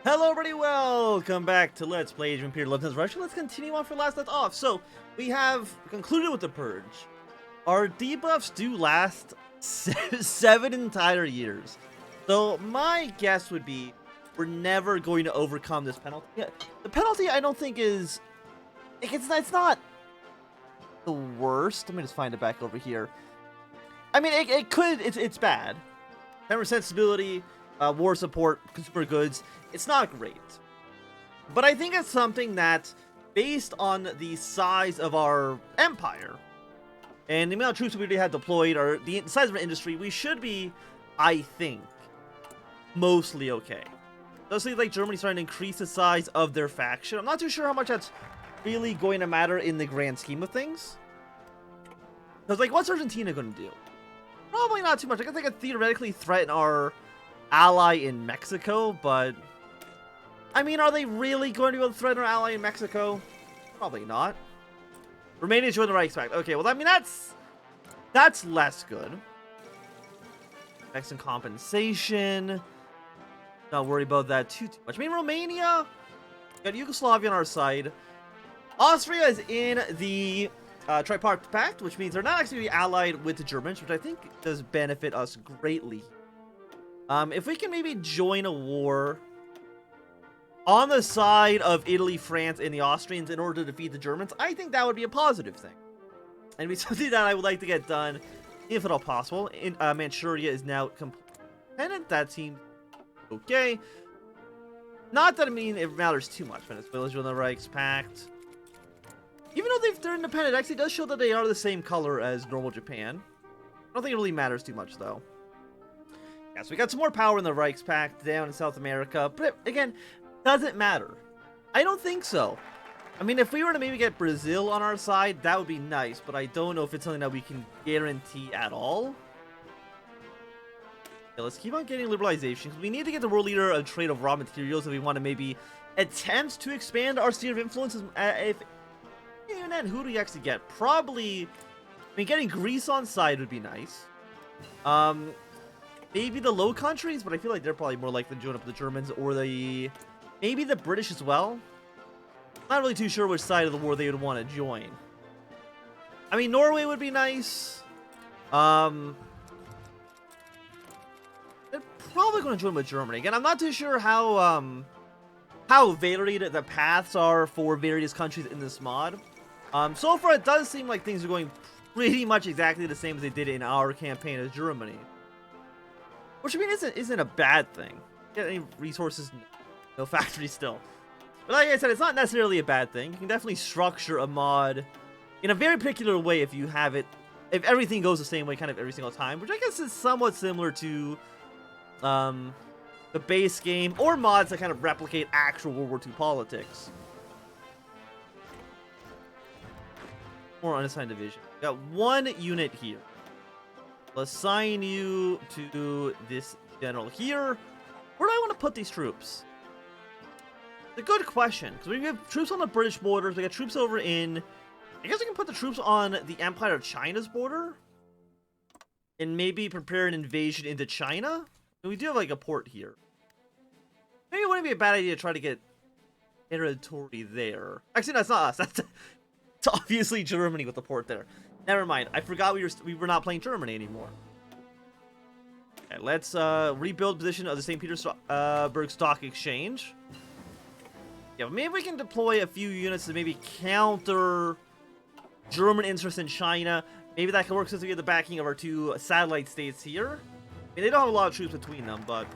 Hello everybody, welcome back to Let's Play Age of Imperialism. Let's continue on for last left off. So, we have concluded with the Purge. Our debuffs do last 7 entire years. So, my guess would be we're never going to overcome this penalty. The penalty I don't think is... It's not the worst. Let me just find it back over here. I mean, it's bad. 10% stability, war support, consumer goods. It's not great. But I think it's something that, based on the size of our empire, and the amount of troops we already had deployed, or the size of our industry, we should be, I think, mostly okay. It does seem like Germany's starting to increase the size of their faction. I'm not too sure how much that's really going to matter in the grand scheme of things. Because, like, what's Argentina going to do? Probably not too much. I guess they could theoretically threaten our ally in Mexico, but... I mean, are they really going to be able to threaten our ally in Mexico? Probably not. Romania joined the Reichspakt. Okay, well, I mean, that's less good. Mexican compensation. Not worry about that too much. I mean, Romania, got Yugoslavia on our side. Austria is in the Tripartite Pact, which means they're not actually allied with the Germans, which I think does benefit us greatly. If we can maybe join a war on the side of Italy, France, and the Austrians in order to defeat the Germans, I think that would be a positive thing. And it'd be something that I would like to get done, if at all possible. Manchuria is now independent. That seems okay. Not that I mean it matters too much. Venezuela's joined the Reichspakt. Even though they're independent, it actually does show that they are the same color as normal Japan. I don't think it really matters too much, though. Yeah, so we got some more power in the Reichspakt down in South America. But again, doesn't matter. I don't think so. I mean, if we were to maybe get Brazil on our side, that would be nice. But I don't know if it's something that we can guarantee at all. Yeah, let's keep on getting liberalization. We need to get the world leader a trade of raw materials if we want to maybe attempt to expand our sphere of influence. Even then, who do we actually get? Probably... I mean, getting Greece on side would be nice. Maybe the Low Countries, but I feel like they're probably more likely to join up with the Germans, or the... Maybe the British as well. Not really too sure which side of the war they would want to join. I mean, Norway would be nice. They're probably going to join with Germany. Again, I'm not too sure how varied the paths are for various countries in this mod. So far, it does seem like things are going pretty much exactly the same as they did in our campaign as Germany. Which, I mean, isn't a bad thing. Get any resources? No factories still. But like I said, it's not necessarily a bad thing. You can definitely structure a mod in a very particular way if you have it, if everything goes the same way kind of every single time, which I guess is somewhat similar to the base game, or mods that kind of replicate actual World War II politics. More unassigned division. We got one unit here. We'll assign you to this general here. Where do I want to put these troops? It's a good question, because we have troops on the British borders. We got troops over in... I guess we can put the troops on the Empire of China's border. And maybe prepare an invasion into China. We do have, like, a port here. Maybe it wouldn't be a bad idea to try to get territory there. Actually, no, it's not us. It's obviously Germany with the port there. Never mind. I forgot we were not playing Germany anymore. Okay, let's rebuild position of the St. Petersburg Stock Exchange. Yeah, maybe we can deploy a few units to maybe counter German interest in China. Maybe that can work since we get the backing of our two satellite states here. I mean, they don't have a lot of troops between them, but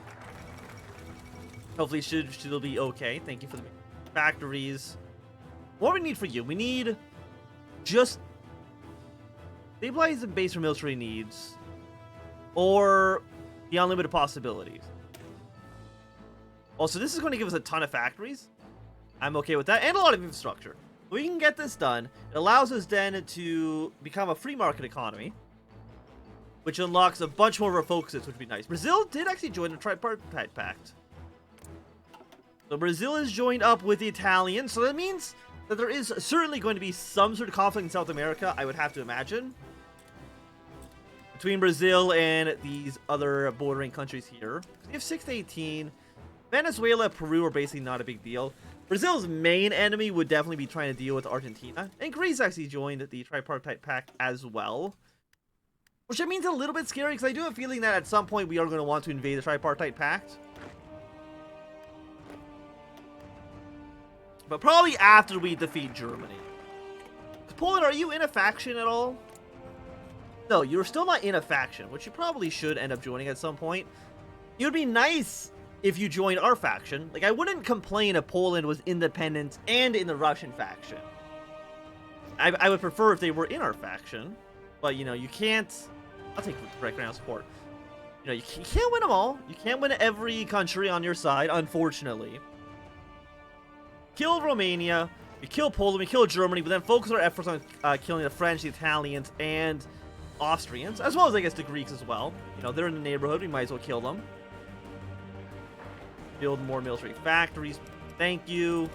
hopefully it'll be okay. Thank you for the factories. What do we need for you? We need just stabilize the base for military needs, or the unlimited possibilities. Also, this is going to give us a ton of factories. I'm okay with that, and a lot of infrastructure. We can get this done. It allows us then to become a free market economy, which unlocks a bunch more of our focuses, which would be nice. Brazil did actually join the Tripartite Pact. So Brazil is joined up with the Italians, so that means that there is certainly going to be some sort of conflict in South America, I would have to imagine, between Brazil and these other bordering countries here. We have 6 to 18. Venezuela, Peru are basically not a big deal. Brazil's main enemy would definitely be trying to deal with Argentina. And Greece actually joined the tripartite pact as well. Which I mean is a little bit scary, because I do have a feeling that at some point we are going to want to invade the tripartite pact. But probably after we defeat Germany. Poland, are you in a faction at all? No, you're still not in a faction, which you probably should end up joining at some point. It would be nice if you joined our faction. Like, I wouldn't complain if Poland was independent and in the Russian faction. I would prefer if they were in our faction. But, you know, you can't... I'll take direct ground support. You know, you can't win them all. You can't win every country on your side, unfortunately. Kill Romania, we kill Poland, we kill Germany, but then focus our efforts on killing the French, the Italians, and Austrians, as well as, I guess, the Greeks as well. You know, they're in the neighborhood, we might as well kill them. Build more military factories, thank you.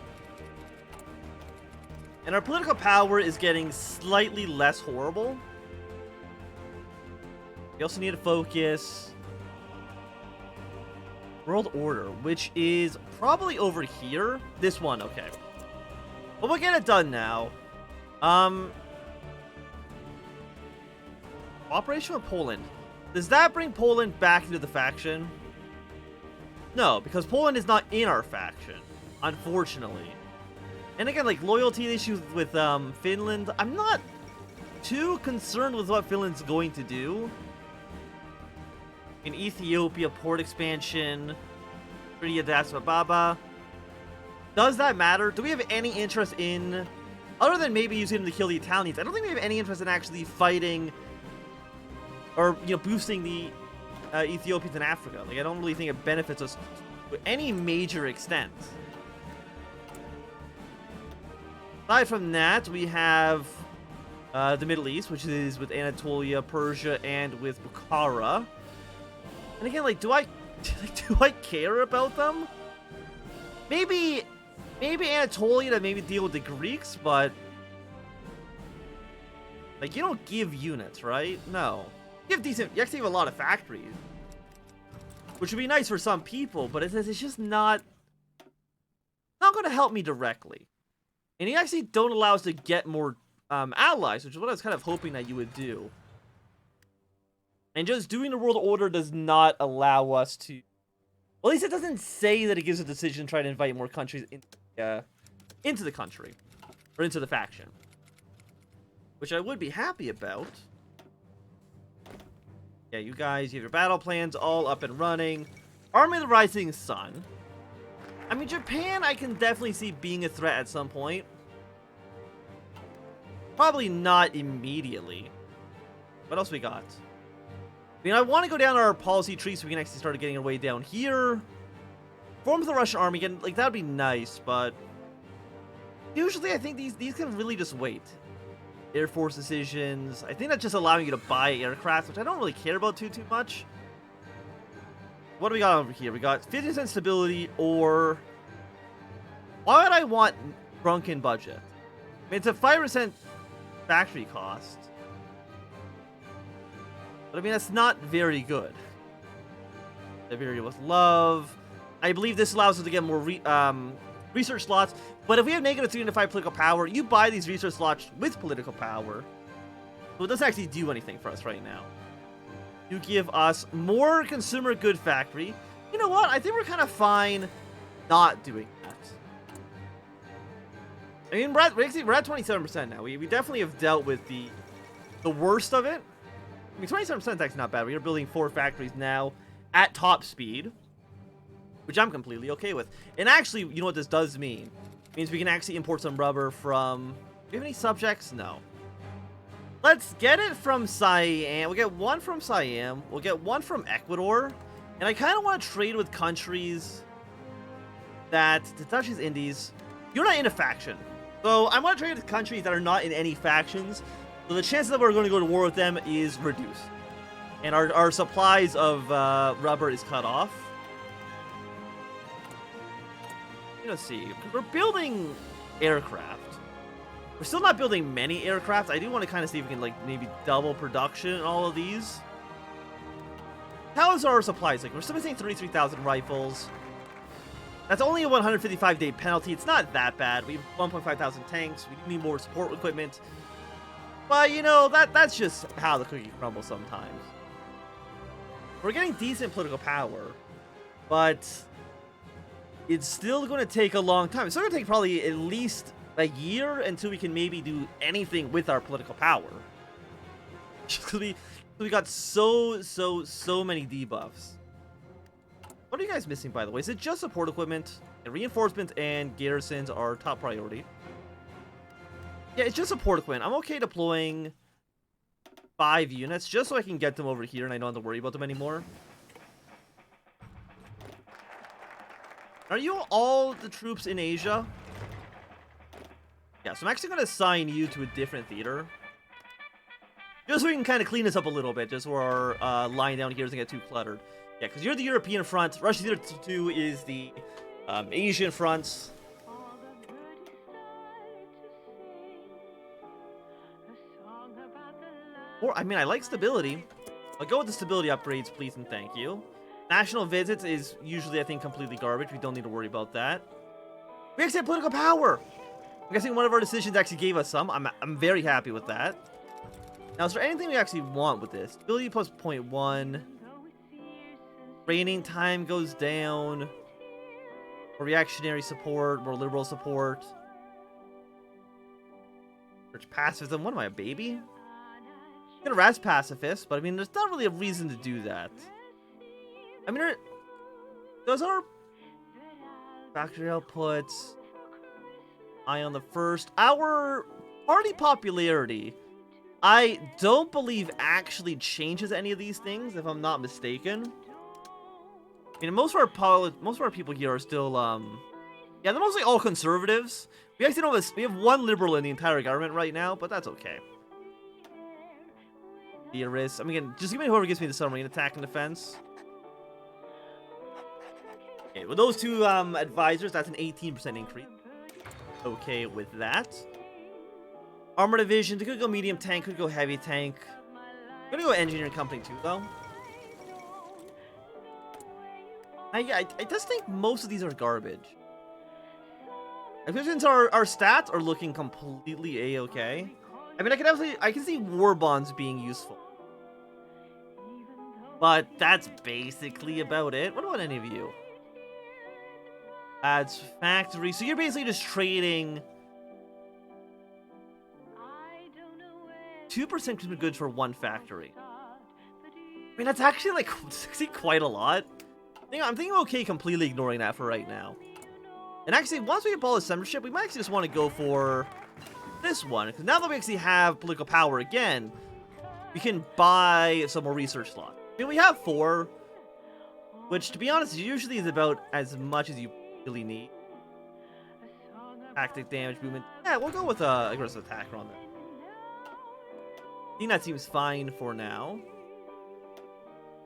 And our political power is getting slightly less horrible. We also need to focus. World Order, which is probably over here. This one, okay. But we'll get it done now. Cooperation with Poland. Does that bring Poland back into the faction? No, because Poland is not in our faction, unfortunately. And again, like, loyalty issues with Finland, I'm not too concerned with what Finland's going to do. In Ethiopia, port expansion, Baba. Does that matter? Do we have any interest in, other than maybe using them to kill the Italians, I don't think we have any interest in actually fighting or, you know, boosting the Ethiopians in Africa. Like, I don't really think it benefits us to any major extent. Aside from that, we have the Middle East, which is with Anatolia, Persia, and with Bukhara. And again, like, do I care about them? Maybe Anatolia to maybe deal with the Greeks, but like, you don't give units, right? No, you have decent. You actually have a lot of factories, which would be nice for some people, but it's just not going to help me directly. And you actually don't allow us to get more allies, which is what I was kind of hoping that you would do. And just doing the world order does not allow us to... Well, at least it doesn't say that it gives a decision to try to invite more countries into the country. Or into the faction. Which I would be happy about. Yeah, you guys, you have your battle plans all up and running. Army of the Rising Sun. I mean, Japan, I can definitely see being a threat at some point. Probably not immediately. What else we got? I mean, I want to go down our policy tree so we can actually start getting our way down here. Form the Russian army again, like, that would be nice, but usually I think these can really just wait. Air Force decisions. I think that's just allowing you to buy aircraft, which I don't really care about too much. What do we got over here? We got 50% stability, or why would I want drunken budget? I mean, it's a 5% factory cost. But I mean, that's not very good. Iberia with love. I believe this allows us to get more research slots. But if we have negative 3 to 5 political power, you buy these research slots with political power. So it doesn't actually do anything for us right now. You give us more consumer good factory. You know what? I think we're kind of fine not doing that. I mean, we're at 27% now. We definitely have dealt with the worst of it. I mean, 27% is actually not bad. We are building 4 factories now at top speed, which I'm completely okay with. And actually, you know what this does mean? It means we can actually import some rubber from... Do we have any subjects? No. Let's get it from Siam. We'll get 1 from Siam. We'll get 1 from Ecuador. And I kind of want to trade with countries that... The Dutch East Indies. You're not in a faction. So I want to trade with countries that are not in any factions. So the chances that we're going to go to war with them is reduced. And our supplies of rubber is cut off. Let's see. We're building aircraft. We're still not building many aircraft. I do want to kind of see if we can, like, maybe double production in all of these. How is our supplies? Like, we're still missing 33,000 rifles. That's only a 155-day penalty. It's not that bad. We have 1.5 thousand tanks. We do need more support equipment. But, you know, that's just how the cookie crumbles sometimes. We're getting decent political power, but it's still going to take a long time. It's still going to take probably at least a year until we can maybe do anything with our political power. Just because we got so many debuffs. What are you guys missing, by the way? Is it just support equipment? And reinforcement and garrisons are top priority. Yeah, it's just support equipment. I'm okay deploying 5 units just so I can get them over here and I don't have to worry about them anymore. Are you all the troops in Asia? Yeah, so I'm actually going to assign you to a different theater. Just so we can kind of clean this up a little bit, just so our line down here doesn't get too cluttered. Yeah, because you're the European front. Russia Theater 2 is the Asian front. Or, I mean, I like stability. I'll go with the stability upgrades, please and thank you. National visits is usually, I think, completely garbage. We don't need to worry about that. We actually have political power! I'm guessing one of our decisions actually gave us some. I'm very happy with that. Now, is there anything we actually want with this? Stability plus 0.1. Reigning time goes down. More reactionary support, more liberal support. Church pacifism. What am I, a baby? I'm gonna harass pacifists, but I mean, there's not really a reason to do that. I mean, those are factory outputs. Eye on the first. Our party popularity, I don't believe actually changes any of these things, if I'm not mistaken. I mean, most of our people here are still, yeah, they're mostly all conservatives. We actually don't have we have one liberal in the entire government right now, but that's okay. Theorists. I mean, just give me whoever gives me the submarine attack and defense. Okay, with those two advisors, that's an 18% increase. Okay with that. Armor division. They could go medium tank, could go heavy tank. I'm gonna go engineering company too, though. I just think most of these are garbage. Since our stats are looking completely a-okay. I mean, I can see war bonds being useful. But that's basically about it. What about any of you? Adds factory. So you're basically just trading 2% consumer goods for 1 factory. I mean, that's actually like quite a lot. I'm thinking okay completely ignoring that for right now. And actually, once we abolish censorship, we might actually just want to go for this one. Because now that we actually have political power again, we can buy some more research slots. I mean, we have 4, which, to be honest, usually is about as much as you really need. Tactic damage, movement. Yeah, we'll go with aggressive attacker on that. I think that seems fine for now.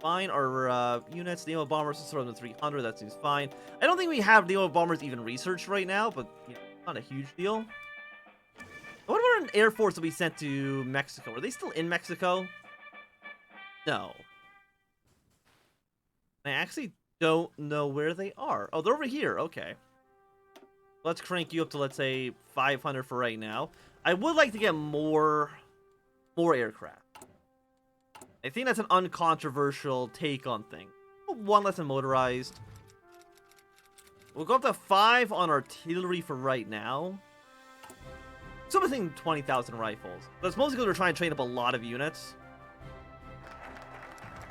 Fine, our units, naval bombers, sort of the 300, that seems fine. I don't think we have naval bombers even researched right now, but you know, not a huge deal. What about an air force that we sent to Mexico? Are they still in Mexico? No. I actually don't know where they are. Oh, they're over here. Okay. Let's crank you up to, let's say, 500 for right now. I would like to get more aircraft. I think that's an uncontroversial take on things. 1 less than motorized. We'll go up to 5 on artillery for right now. So I'm thinking 20,000 rifles. That's mostly because we're trying to train up a lot of units.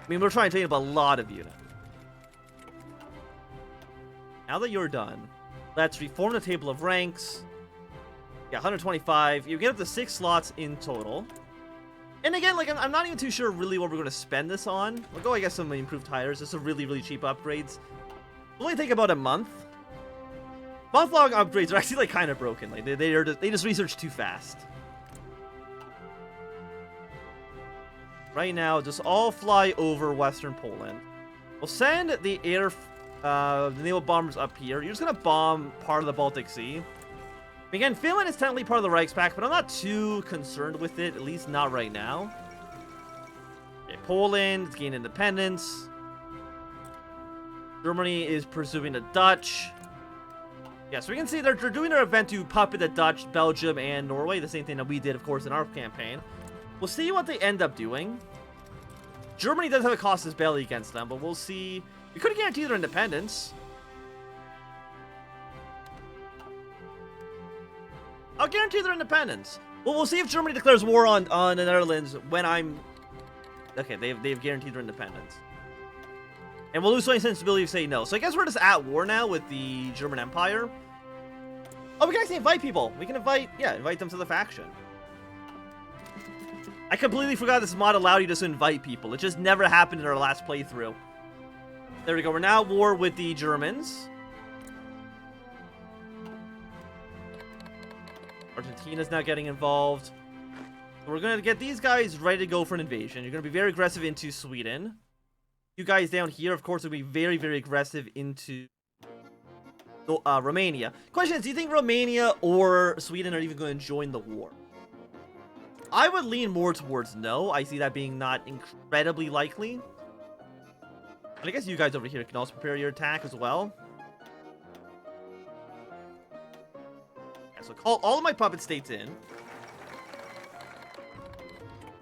I mean, we're trying to train up a lot of units. Now that you're done, let's reform the table of ranks. Yeah, 125. You get up to 6 slots in total. And again, like, I'm not even too sure really what we're going to spend this on. We'll go, I guess, some improved tires. Just some really cheap upgrades. It'll only take about a month. Month-long upgrades are actually, like, kind of broken. Like, they just research too fast. Right now, just all fly over Western Poland. We'll send the naval bombers up here. You're just going to bomb part of the Baltic Sea. Again, Finland is technically part of the Reichspakt, but I'm not too concerned with it, at least not right now. Okay, Poland is gaining independence. Germany is pursuing the Dutch. Yeah, so we can see they're doing their event to puppet the Dutch, Belgium, and Norway. The same thing that we did, of course, in our campaign. We'll see what they end up doing. Germany does have a casus belli against them, but we'll see. We could guarantee their independence. I'll guarantee their independence. Well, we'll see if Germany declares war on the Netherlands when I'm... Okay, they've guaranteed their independence. And we'll lose any sensibility to say no. So I guess we're just at war now with the German Empire. Oh, we can actually invite people. We can invite them to the faction. I completely forgot this mod allowed you to invite people. It just never happened in our last playthrough. There we go. We're now at war with the Germans. Argentina's now getting involved. So we're going to get these guys ready to go for an invasion. You're going to be very aggressive into Sweden. You guys down here, of course, will be very, very aggressive into Romania. Question is, do you think Romania or Sweden are even going to join the war? I would lean more towards no. I see that being not incredibly likely. And I guess you guys over here can also prepare your attack as well. Yeah, so call all of my puppet states in.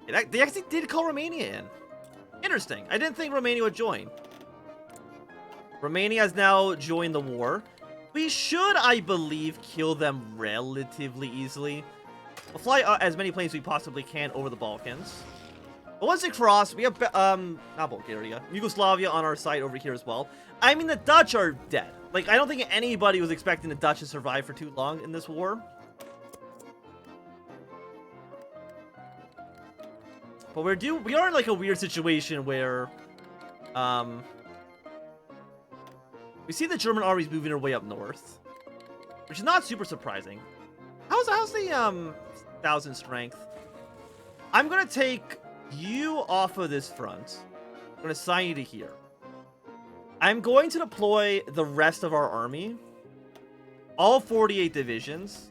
Yeah, they actually did call Romania in. Interesting. I didn't think Romania would join. Romania has now joined the war. We should, I believe, kill them relatively easily. We'll fly as many planes as we possibly can over the Balkans. But once they cross, we have, not Bulgaria, Yugoslavia on our side over here as well. I mean, the Dutch are dead. Like, I don't think anybody was expecting the Dutch to survive for too long in this war. But we are in like a weird situation where, we see the German armies moving their way up north, which is not super surprising. How's the 1,000 strength? I'm gonna take you off of this front. I'm gonna assign you to here. I'm going to deploy the rest of our army, all 48 divisions.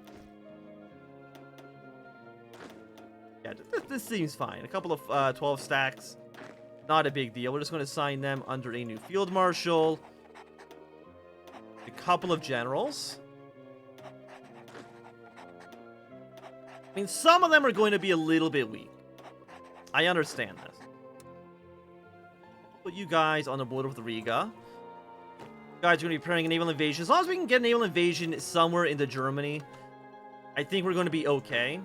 Yeah, this seems fine. A couple of 12 stacks, not a big deal. We're just going to assign them under a new field marshal, a couple of generals. I mean, some of them are going to be a little bit weak. I understand this. Put you guys on the border with Riga. You guys are going to be preparing a naval invasion. As long as we can get a naval invasion somewhere into Germany, I think we're going to be okay.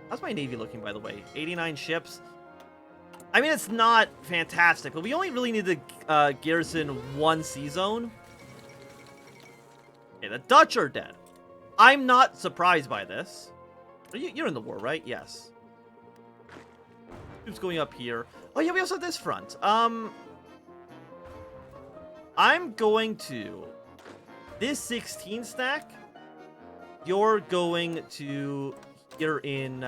How's my navy looking, by the way? 89 ships. I mean, it's not fantastic, but we only really need to garrison one sea zone. Okay, the Dutch are dead. I'm not surprised by this. You're in the war, right? Yes. Troops going up here. Oh, yeah, we also have this front. I'm going to... This 16 stack, you're going to... Here in,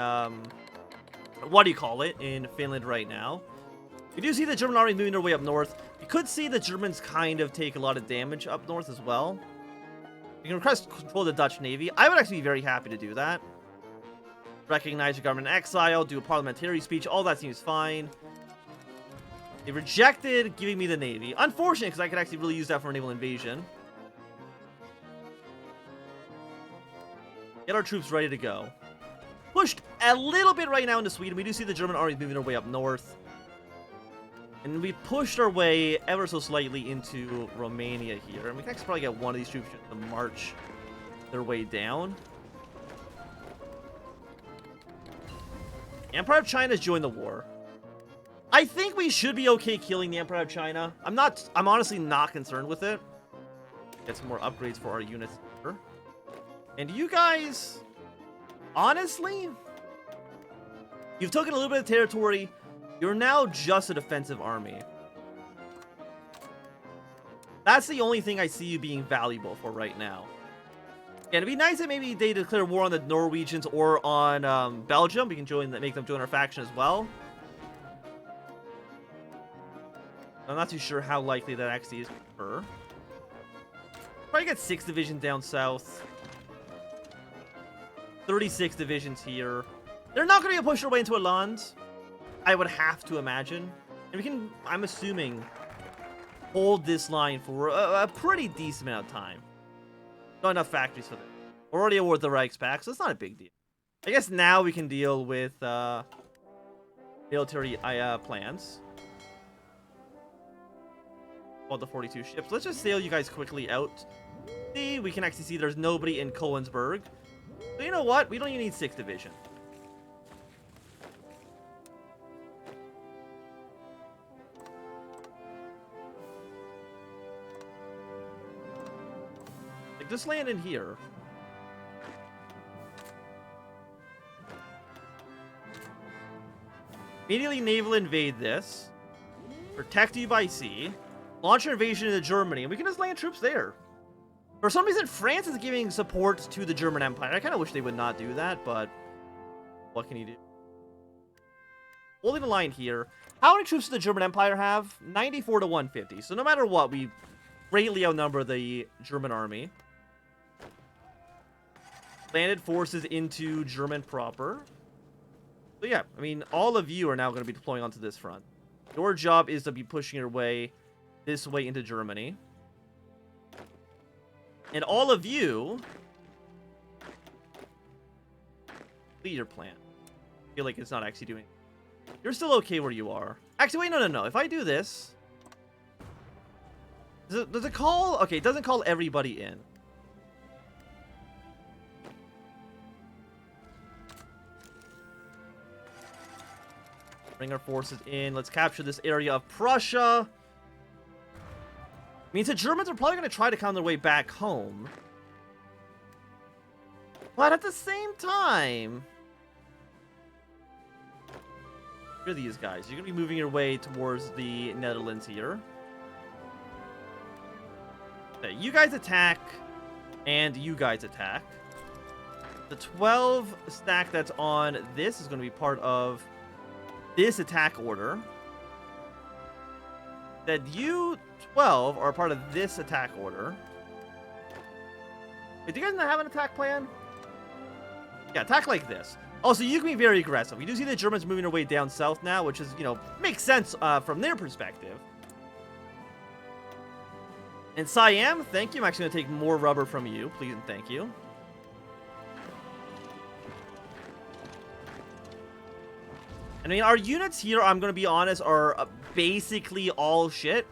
what do you call it, in Finland right now. We do see the German army moving their way up north. You could see the Germans kind of take a lot of damage up north as well. You can request control of the Dutch Navy. I would actually be very happy to do that. Recognize your government in exile, do a parliamentary speech, all that seems fine. They rejected giving me the Navy. Unfortunate, because I could actually really use that for a naval invasion. Get our troops ready to go. Pushed a little bit right now into Sweden. We do see the German army moving their way up north. And we pushed our way ever so slightly into Romania here. And we can actually probably get one of these troops to march their way down. Empire of China has joined the war. I think we should be okay killing the Empire of China. I'm honestly not concerned with it. Get some more upgrades for our units here. And you guys... Honestly, you've taken a little bit of territory. You're now just a defensive army. That's the only thing I see you being valuable for right now. And it'd be nice if maybe they declare war on the Norwegians or on Belgium. We can make them join our faction as well. I'm not too sure how likely that actually is for her. Probably get 6 divisions down south. 36 divisions here. They're not going to be pushed their way into a land, I would have to imagine. And we can, I'm assuming, hold this line for a pretty decent amount of time. Not enough factories for them. We're already awarded the Reichspakt, so it's not a big deal. I guess now we can deal with military plans. All the 42 ships. Let's just sail you guys quickly out. See, we can actually see there's nobody in Coensburg. So you know what? We don't even need 6th Division. Like, just land in here. Immediately naval invade this. Protect you by sea. Launch an invasion into Germany, and we can just land troops there. For some reason, France is giving support to the German Empire. I kind of wish they would not do that, but what can you do? Holding the line here. How many troops does the German Empire have? 94 to 150. So no matter what, we greatly outnumber the German army. Landed forces into German proper. So yeah, I mean, all of you are now going to be deploying onto this front. Your job is to be pushing your way this way into Germany. And all of you lead your plan. I feel like it's not actually doing. You're still okay where you are. Actually, wait, no. If I do this, does it call? Okay, it doesn't call everybody in. Bring our forces in. Let's capture this area of Prussia. Means the Germans are probably going to try to count their way back home. But at the same time, you're these guys. You're going to be moving your way towards the Netherlands here. Okay, you guys attack, and you guys attack. The 12 stack that's on this is going to be part of this attack order. That you 12 are part of this attack order. Wait, do you guys not have an attack plan? Yeah, attack like this. Also, you can be very aggressive. We do see the Germans moving their way down south now, which is, you know, makes sense from their perspective. And Siam, thank you. I'm actually going to take more rubber from you. Please and thank you. I mean, our units here, I'm going to be honest, are basically all shit.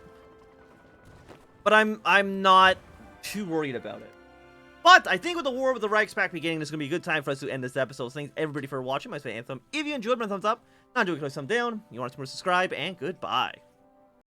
But I'm not too worried about it. But I think with the war with the Reichspakt beginning, this is going to be a good time for us to end this episode. So thanks everybody for watching. My name is Anthnwam. If you enjoyed, my thumbs up. Not doing a thumbs down. You want to subscribe, and goodbye.